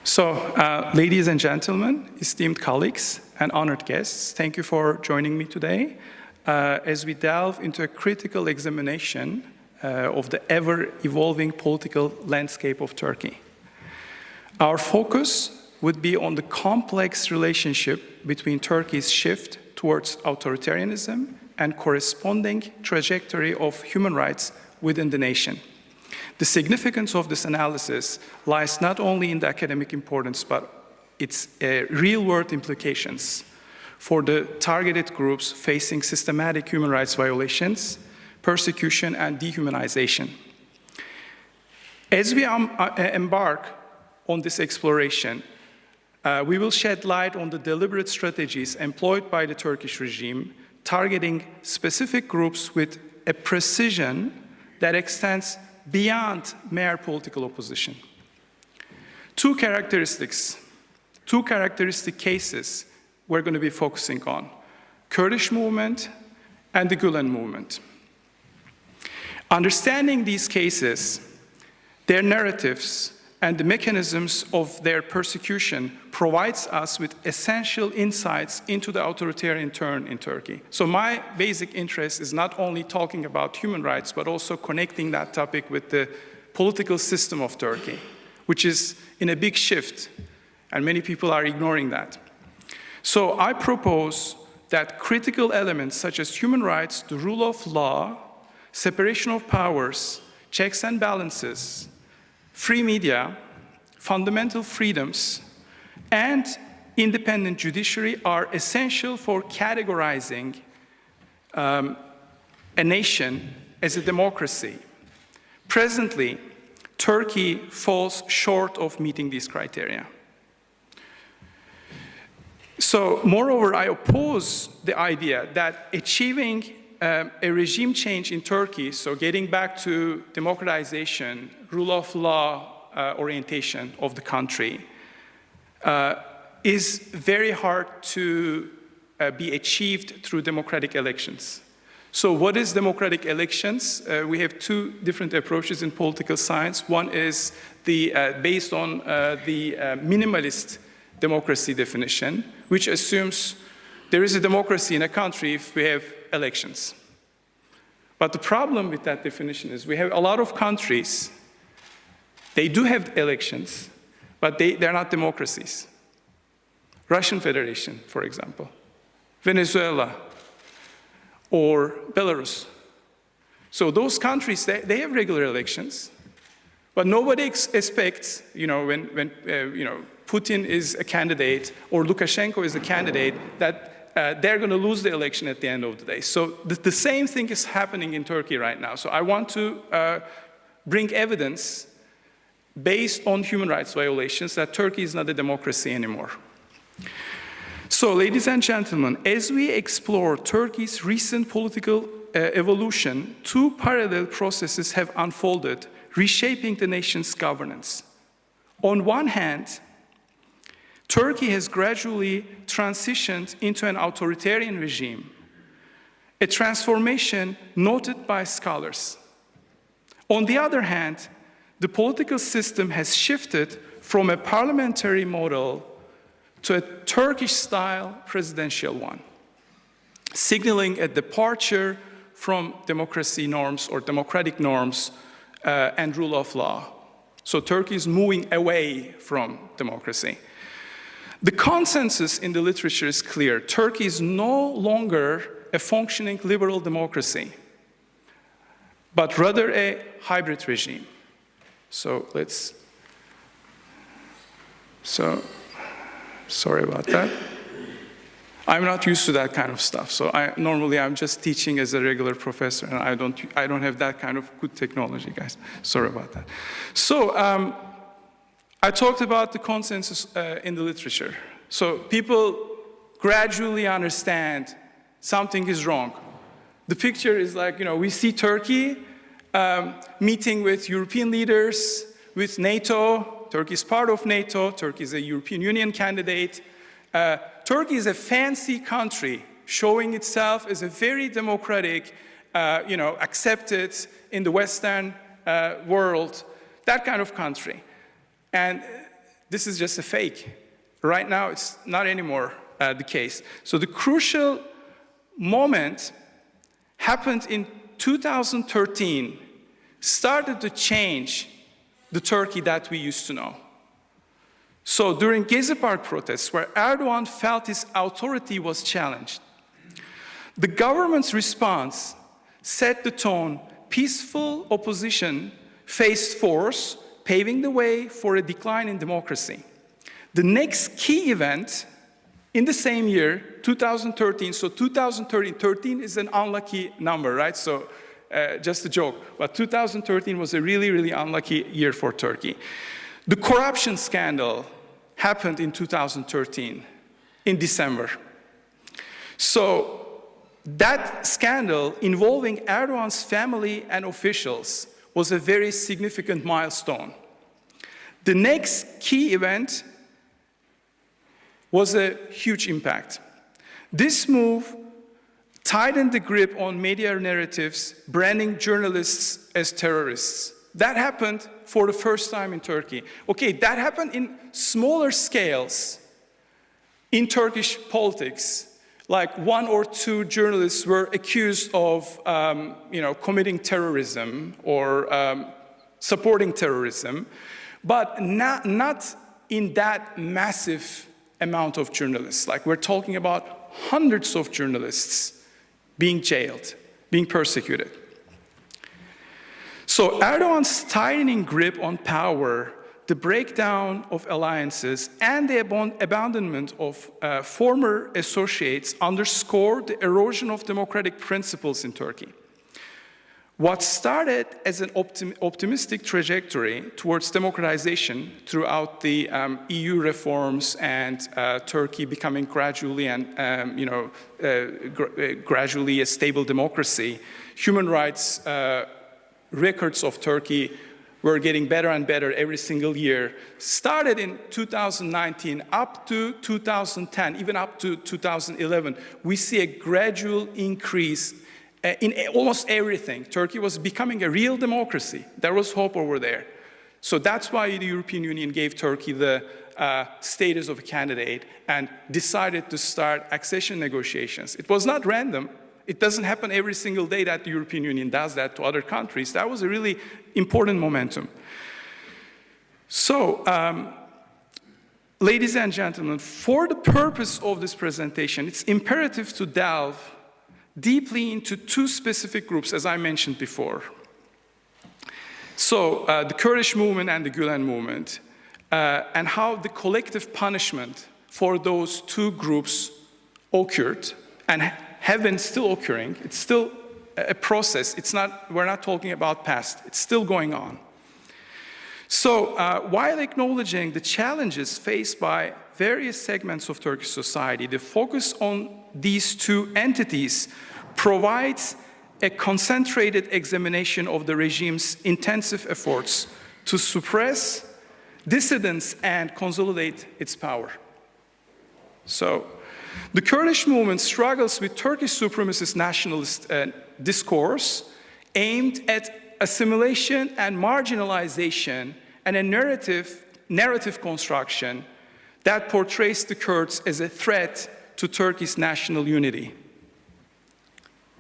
Ladies and gentlemen, esteemed colleagues and honored guests, thank you for joining me today as we delve into a critical examination of the ever-evolving political landscape of Turkey. Our focus would be on the complex relationship between Turkey's shift towards authoritarianism and corresponding trajectory of human rights within the nation. The significance of this analysis lies not only in the academic importance, but its real-world implications for the targeted groups facing systematic human rights violations, persecution, and dehumanization. As we embark on this exploration, we will shed light on the deliberate strategies employed by the Turkish regime, targeting specific groups with a precision that extends beyond mere political opposition. Two characteristic cases we're going to be focusing on: Kurdish movement and the Gülen movement. Understanding these cases, their narratives, and the mechanisms of their persecution provides us with essential insights into the authoritarian turn in Turkey. So my basic interest is not only talking about human rights, but also connecting that topic with the political system of Turkey, which is in a big shift, and many people are ignoring that. So I propose that critical elements such as human rights, the rule of law, separation of powers, checks and balances, free media, fundamental freedoms, and independent judiciary are essential for categorizing a nation as a democracy. Presently, Turkey falls short of meeting these criteria. So, moreover, I oppose the idea that achieving a regime change in Turkey, so getting back to democratization, rule of law orientation of the country, is very hard to be achieved through democratic elections. So what is democratic elections? We have two different approaches in political science. One is based on the minimalist democracy definition, which assumes there is a democracy in a country if we have elections. But the problem with that definition is we have a lot of countries, they do have elections, but they're not democracies. Russian Federation, for example, Venezuela, or Belarus. So those countries, they have regular elections, but nobody expects, when Putin is a candidate or Lukashenko is a candidate, that they're going to lose the election at the end of the day. So the same thing is happening in Turkey right now. So I want to bring evidence based on human rights violations that Turkey is not a democracy anymore. So, ladies and gentlemen, as we explore Turkey's recent political evolution, two parallel processes have unfolded, reshaping the nation's governance. On one hand, Turkey has gradually transitioned into an authoritarian regime, a transformation noted by scholars. On the other hand, the political system has shifted from a parliamentary model to a Turkish-style presidential one, signaling a departure from democracy norms or democratic norms and rule of law. So Turkey is moving away from democracy. The consensus in the literature is clear. Turkey is no longer a functioning liberal democracy, but rather a hybrid regime. Sorry about that. I'm not used to that kind of stuff. So normally I'm just teaching as a regular professor, and I don't have that kind of good technology, guys. Sorry about that. So I talked about the consensus in the literature. So people gradually understand something is wrong. The picture is like, we see Turkey meeting with European leaders, with NATO. Turkey is part of NATO. Turkey is a European Union candidate. Turkey is a fancy country, showing itself as a very democratic, accepted in the Western world, that kind of country. And this is just a fake. Right now, it's not anymore the case. So the crucial moment happened in 2013, started to change the Turkey that we used to know. So during Gezi Park protests, where Erdogan felt his authority was challenged, the government's response set the tone. Peaceful opposition faced force, paving the way for a decline in democracy. The next key event in the same year, 2013, so 2013 is an unlucky number, right? So just a joke, but 2013 was a really, really unlucky year for Turkey. The corruption scandal happened in 2013, in December. So that scandal involving Erdogan's family and officials was a very significant milestone. The next key event was a huge impact. This move tightened the grip on media narratives, branding journalists as terrorists. That happened for the first time in Turkey. Okay, that happened in smaller scales in Turkish politics. Like 1 or 2 journalists were accused of committing terrorism or supporting terrorism, but not in that massive amount of journalists. Like we're talking about hundreds of journalists being jailed, being persecuted. So Erdogan's tightening grip on power, the breakdown of alliances, and the abandonment of former associates underscore the erosion of democratic principles in Turkey. What started as an optimistic trajectory towards democratization throughout the EU reforms and Turkey becoming gradually gradually a stable democracy, human rights records of Turkey were getting better and better every single year, started in 2019 up to 2010, even up to 2011. We see a gradual increase in almost everything. Turkey was becoming a real democracy. There was hope over there. So that's why the European Union gave Turkey the status of a candidate and decided to start accession negotiations. It was not random. It doesn't happen every single day that the European Union does that to other countries. That was a really important momentum. So, ladies and gentlemen, for the purpose of this presentation, it's imperative to delve deeply into 2 specific groups, as I mentioned before. So, the Kurdish movement and the Gülen movement, and how the collective punishment for those 2 groups occurred and have been still occurring. It's still a process. We're not talking about past. It's still going on. So while acknowledging the challenges faced by various segments of Turkish society, the focus on these 2 entities provides a concentrated examination of the regime's intensive efforts to suppress dissidents and consolidate its power. So, the Kurdish movement struggles with Turkish supremacist nationalist discourse aimed at assimilation and marginalization and a narrative construction that portrays the Kurds as a threat to Turkey's national unity.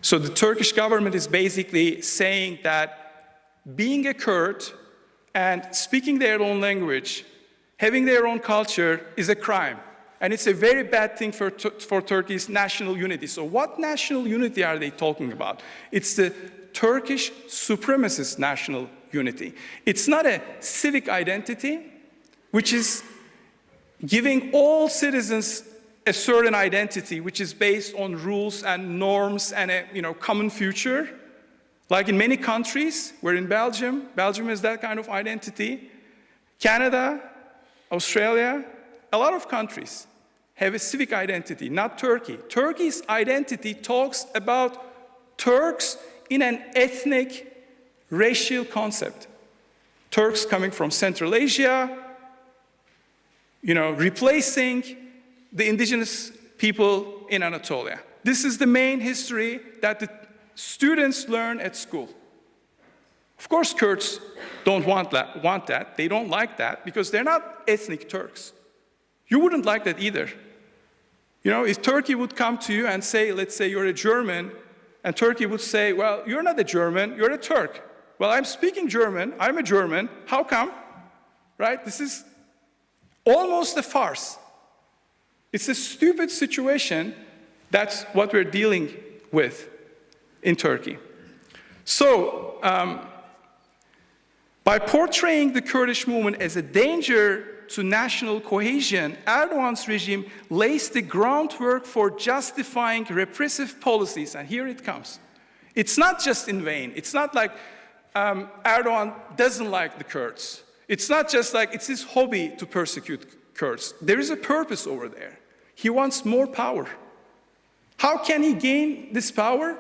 So the Turkish government is basically saying that being a Kurd and speaking their own language, having their own culture is a crime. And it's a very bad thing for Turkey's national unity. So what national unity are they talking about? It's the Turkish supremacist national unity. It's not a civic identity, which is giving all citizens a certain identity, which is based on rules and norms and a common future. Like in many countries, we're in Belgium. Belgium has that kind of identity. Canada, Australia, a lot of countries have a civic identity, not Turkey. Turkey's identity talks about Turks in an ethnic, racial concept. Turks coming from Central Asia, replacing the indigenous people in Anatolia. This is the main history that the students learn at school. Of course, Kurds don't want that. They don't like that because they're not ethnic Turks. You wouldn't like that either. You know, if Turkey would come to you and say, let's say you're a German, and Turkey would say, well, you're not a German, you're a Turk. Well, I'm speaking German, I'm a German, how come? Right? This is almost a farce. It's a stupid situation. That's what we're dealing with in Turkey. So, by portraying the Kurdish movement as a danger to national cohesion, Erdogan's regime lays the groundwork for justifying repressive policies, and here it comes. It's not just in vain. It's not like Erdogan doesn't like the Kurds. It's not just like it's his hobby to persecute Kurds. There is a purpose over there. He wants more power. How can he gain this power?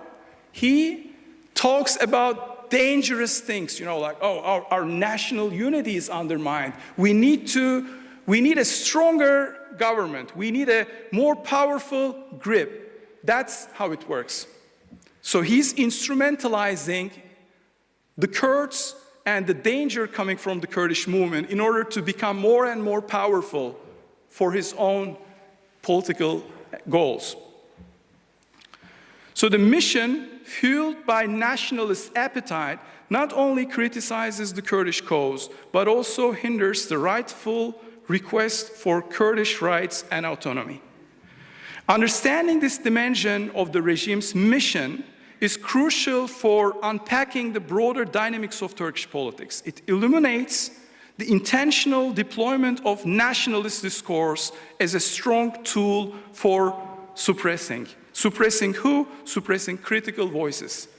He talks about dangerous things, you know, like, oh, our national unity is undermined. We need a stronger government. We need a more powerful grip. That's how it works. So he's instrumentalizing the Kurds and the danger coming from the Kurdish movement in order to become more and more powerful for his own political goals. So the mission, fueled by nationalist appetite, not only criticizes the Kurdish cause, but also hinders the rightful request for Kurdish rights and autonomy. Understanding this dimension of the regime's mission is crucial for unpacking the broader dynamics of Turkish politics. It illuminates the intentional deployment of nationalist discourse as a strong tool for suppressing. Suppressing who? Suppressing critical voices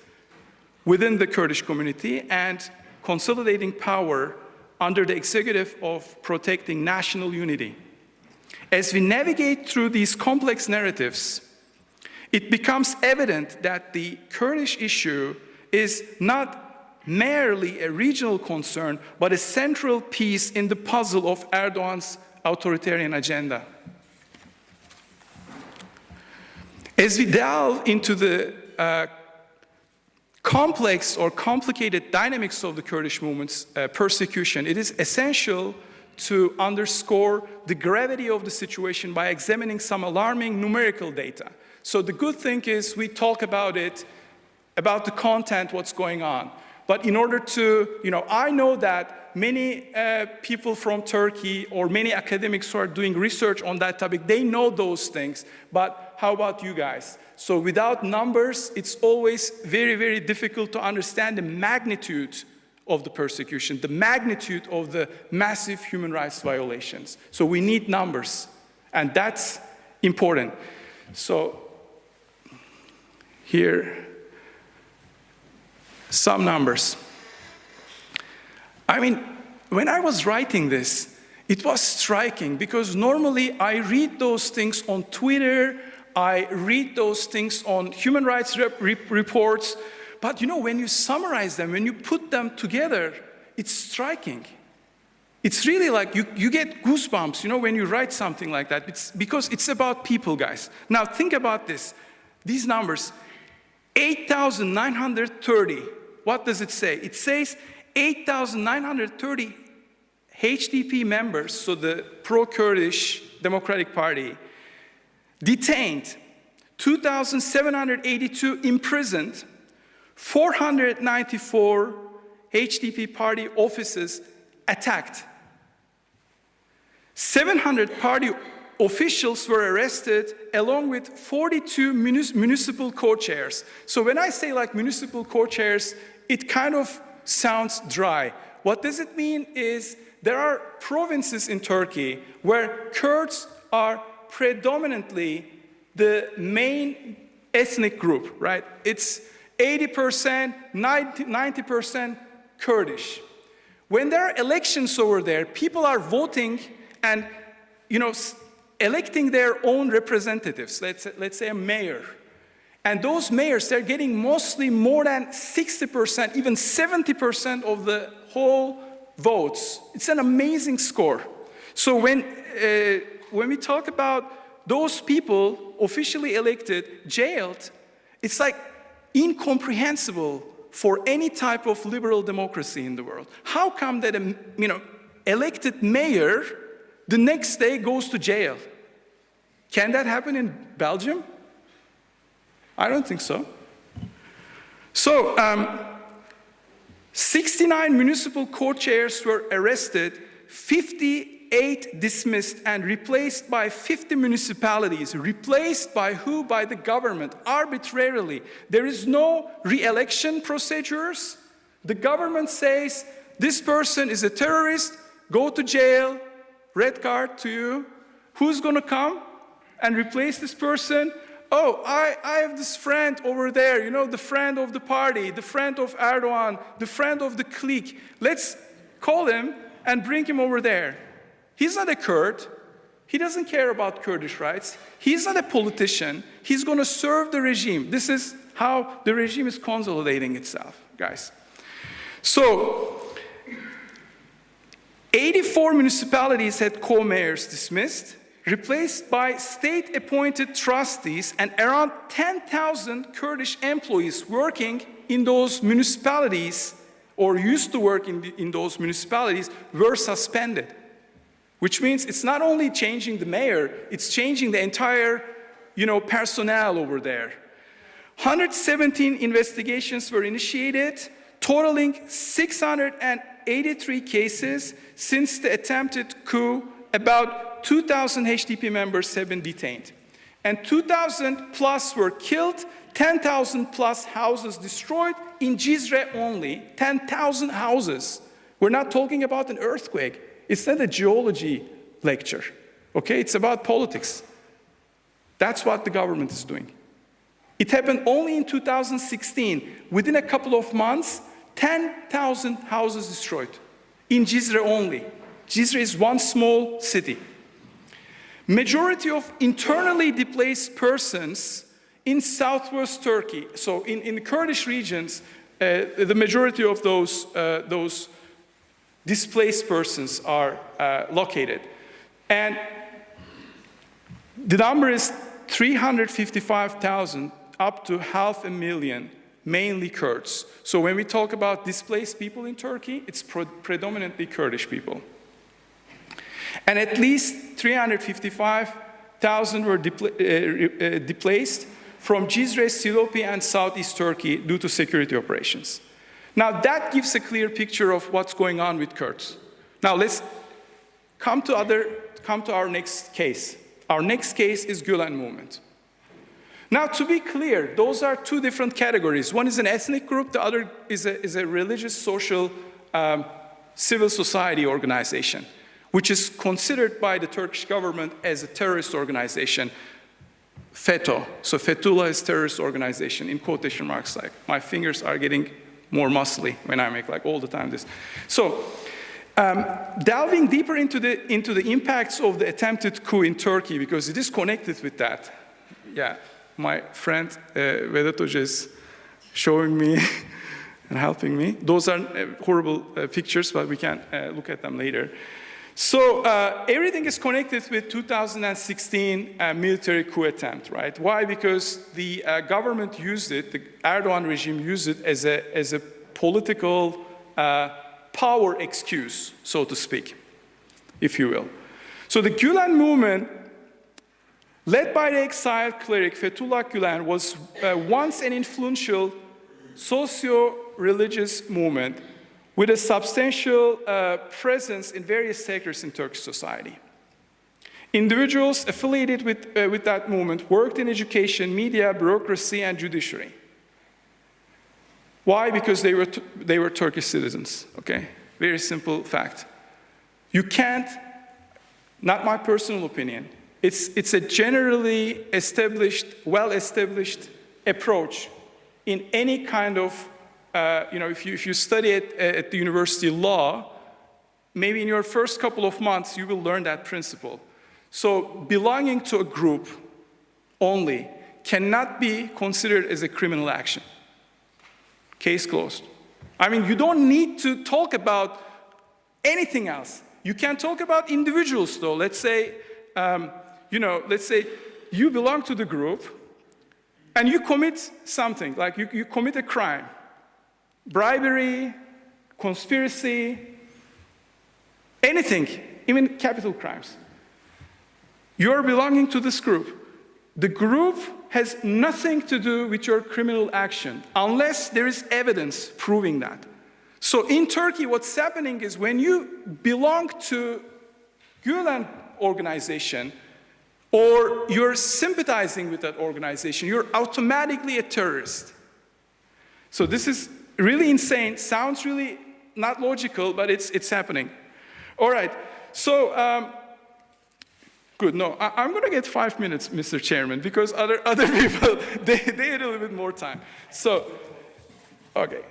within the Kurdish community and consolidating power under the executive of protecting national unity. As we navigate through these complex narratives, it becomes evident that the Kurdish issue is not merely a regional concern, but a central piece in the puzzle of Erdogan's authoritarian agenda. As we delve into the complex or complicated dynamics of the Kurdish movement's persecution, it is essential to underscore the gravity of the situation by examining some alarming numerical data. So the good thing is we talk about it, about the content, what's going on. But in order to, I know that many people from Turkey or many academics who are doing research on that topic, they know those things. But how about you guys? So without numbers, it's always very, very difficult to understand the magnitude of the persecution, the magnitude of the massive human rights violations. So we need numbers, and that's important. So here, some numbers. I mean, when I was writing this, it was striking because normally I read those things on Twitter, I read those things on human rights reports, but when you summarize them, when you put them together, it's striking. It's really like you get goosebumps, when you write something like that. It's because it's about people, guys. Now think about this. These numbers, 8,930. What does it say? It says 8,930 HDP members, so the pro-Kurdish Democratic Party, detained, 2,782 imprisoned, 494 HDP party offices attacked. 700 party officials were arrested along with 42 municipal co-chairs. So when I say like municipal co-chairs, it kind of sounds dry. What does it mean is there are provinces in Turkey where Kurds are predominantly the main ethnic group, right? It's 80%, 90% Kurdish. When there are elections over there, people are voting and, electing their own representatives, let's say a mayor. And those mayors, they're getting mostly more than 60%, even 70% of the whole votes. It's an amazing score. So when we talk about those people officially elected, jailed, it's like incomprehensible for any type of liberal democracy in the world. How come that a elected mayor the next day goes to jail? Can that happen in Belgium? I don't think so. So 69 municipal co-chairs were arrested, 58 dismissed and replaced by 50 municipalities. Replaced by who? By the government, arbitrarily. There is no re-election procedures. The government says, this person is a terrorist, go to jail, red card to you. Who's going to come and replace this person? Oh, I have this friend over there, the friend of the party, the friend of Erdogan, the friend of the clique. Let's call him and bring him over there. He's not a Kurd. He doesn't care about Kurdish rights. He's not a politician. He's going to serve the regime. This is how the regime is consolidating itself, guys. So 84 municipalities had co-mayors dismissed, replaced by state-appointed trustees, and around 10,000 Kurdish employees working in those municipalities or used to work in those municipalities were suspended. Which means it's not only changing the mayor, it's changing the entire, personnel over there. 117 investigations were initiated, totaling 683 cases. Since the attempted coup, about 2,000 HDP members have been detained. And 2,000 plus were killed, 10,000 plus houses destroyed in Cizre only, 10,000 houses. We're not talking about an earthquake. It's not a geology lecture, okay? It's about politics. That's what the government is doing. It happened only in 2016. Within a couple of months, 10,000 houses destroyed in Cizre only. Cizre is one small city. Majority of internally displaced persons in southwest Turkey, so in the Kurdish regions, the majority of those displaced persons are located. And the number is 355,000 up to 500,000, mainly Kurds. So when we talk about displaced people in Turkey, it's predominantly Kurdish people. And at least 355,000 were displaced from Cizre, Silopi, and southeast Turkey due to security operations. Now that gives a clear picture of what's going on with Kurds. Now let's come to our next case. Our next case is Gülen movement. Now to be clear, those are two different categories. One is an ethnic group, the other is a religious, social, civil society organization, which is considered by the Turkish government as a terrorist organization. FETÖ, so Fethullah is terrorist organization, in quotation marks, like my fingers are getting more muscly when I make all the time this. So delving deeper into the impacts of the attempted coup in Turkey, because it is connected with that. Yeah, my friend Vedat Hoca is showing me and helping me. Those are horrible pictures, but we can look at them later. So everything is connected with 2016 military coup attempt, right? Why? Because the government used it, the Erdogan regime used it as a political power excuse, so to speak, if you will. So the Gülen movement, led by the exiled cleric Fethullah Gülen, was once an influential socio-religious movement with a substantial presence in various sectors in Turkish society. Individuals affiliated with that movement worked in education, media, bureaucracy, and judiciary. Why? Because they were Turkish citizens, okay? Very simple fact. You can't, not my personal opinion, it's a generally established, well-established approach in any kind of if you study at the university law, maybe in your first couple of months, you will learn that principle. So belonging to a group only cannot be considered as a criminal action. Case closed. I mean, you don't need to talk about anything else. You can talk about individuals, though. Let's say, let's say you belong to the group, and you commit something, like you commit a crime. bribery, conspiracy, anything, even capital crimes. You're belonging to this group. The group has nothing to do with your criminal action unless there is evidence proving that. So in Turkey, what's happening is when you belong to Gülen organization or you're sympathizing with that organization, you're automatically a terrorist. So this is really insane, sounds really not logical, but it's happening. All right, so good, no, I'm going to get 5 minutes, Mr. Chairman, because other people, they had a little bit more time. So, okay.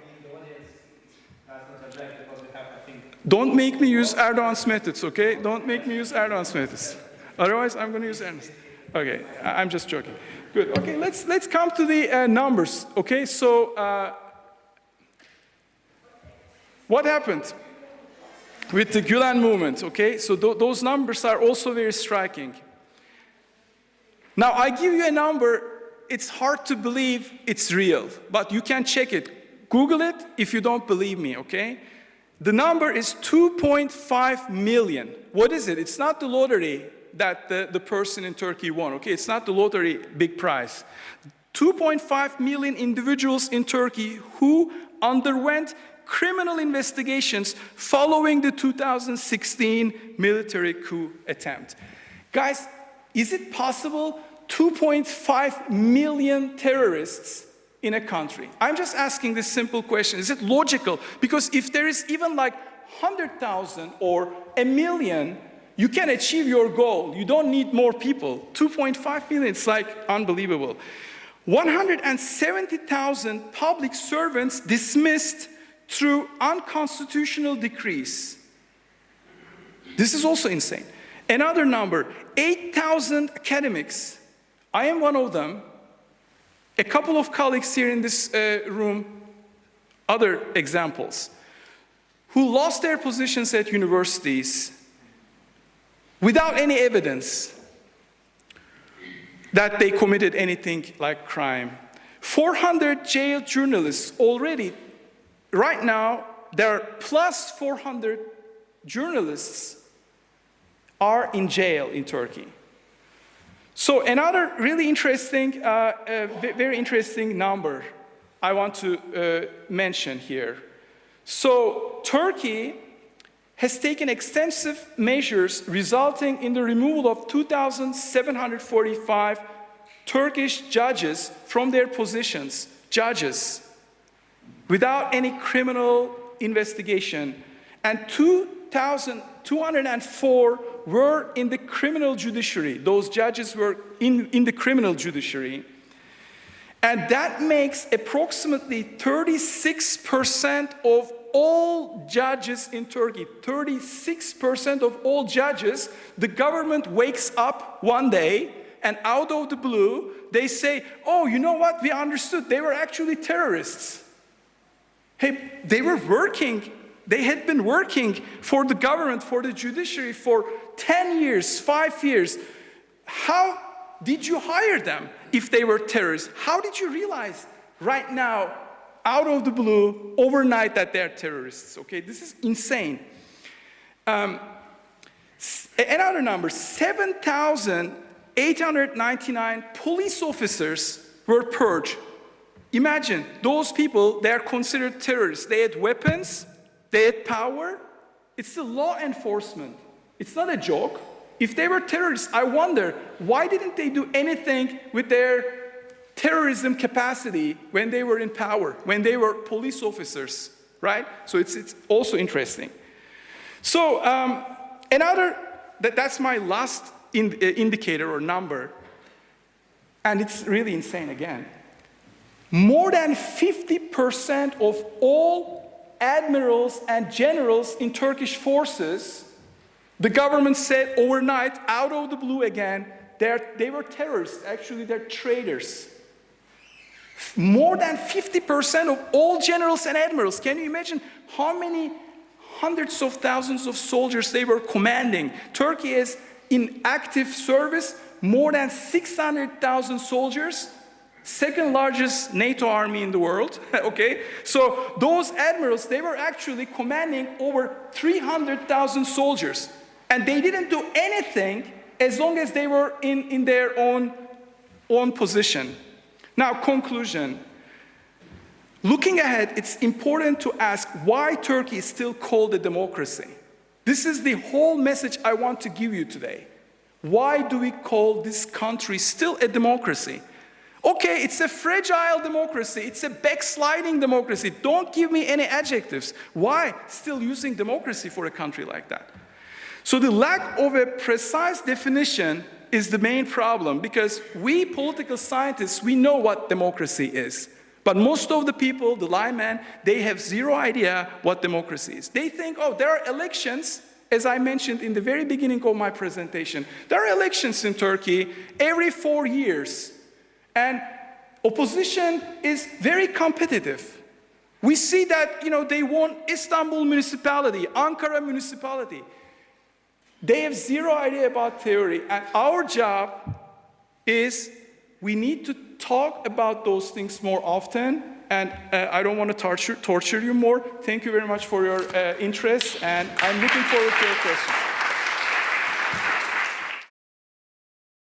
Don't make me use Erdogan's methods, okay? Don't make me use Erdogan's methods. Otherwise, I'm going to use Ernest. Okay, I'm just joking. Good, okay, let's come to the numbers, okay? So, what happened with the Gülen movement, okay? So those numbers are also very striking. Now, I give you a number, it's hard to believe it's real, but you can check it. Google it if you don't believe me, okay? The number is 2.5 million. What is it? It's not the lottery that the person in Turkey won, okay? It's not the lottery big prize. 2.5 million individuals in Turkey who underwent criminal investigations following the 2016 military coup attempt. Guys, is it possible 2.5 million terrorists in a country? I'm just asking this simple question. Is it logical? Because if there is even like 100,000 or 1 million, you can achieve your goal. You don't need more people. 2.5 million, it's like unbelievable. 170,000 public servants dismissed through unconstitutional decrees. This is also insane. Another number, 8,000 academics. I am one of them. A couple of colleagues here in this room, other examples, who lost their positions at universities without any evidence that they committed anything like crime. 400 jailed journalists already. Right now, there are plus 400 journalists are in jail in Turkey. So another really interesting, very interesting number I want to mention here. So Turkey has taken extensive measures resulting in the removal of 2,745 Turkish judges from their positions, judges, without any criminal investigation, and 2,204 were in the criminal judiciary. Those judges were in the criminal judiciary. And that makes approximately 36% of all judges in Turkey. 36% of all judges, the government wakes up one day and out of the blue, they say, oh, you know what, we understood, they were actually terrorists. Hey, they were working, they had been working for the government, for the judiciary for 10 years, 5 years. How did you hire them if they were terrorists? How did you realize right now, out of the blue, overnight, that they're terrorists? Okay, this is insane. Another number, 7,899 police officers were purged. Imagine, those people, they are considered terrorists. They had weapons, they had power. It's the law enforcement. It's not a joke. If they were terrorists, I wonder, why didn't they do anything with their terrorism capacity when they were in power, when they were police officers, right? So it's also interesting. So that's my last indicator or number, and it's really insane again. More than 50% of all admirals and generals in Turkish forces, the government said overnight, out of the blue again, they were terrorists. Actually, they're traitors. More than 50% of all generals and admirals. Can you imagine how many hundreds of thousands of soldiers they were commanding? Turkey is in active service, more than 600,000 soldiers. second largest NATO army in the world, okay? So those admirals, they were actually commanding over 300,000 soldiers. And they didn't do anything as long as they were in their own position. Now, conclusion. Looking ahead, it's important to ask why Turkey is still called a democracy. This is the whole message I want to give you today. Why do we call this country still a democracy? Okay, it's a fragile democracy. It's a backsliding democracy. Don't give me any adjectives. Why still using democracy for a country like that? So the lack of a precise definition is the main problem, because we political scientists, we know what democracy is. But most of the people, the laymen, they have zero idea what democracy is. They think, oh, there are elections, as I mentioned in the very beginning of my presentation. There are elections in Turkey every 4 years. And opposition is very competitive. We see that, they won Istanbul municipality, Ankara municipality. They have zero idea about theory. And our job is we need to talk about those things more often. And I don't want to torture you more. Thank you very much for your interest. And I'm looking forward to your questions.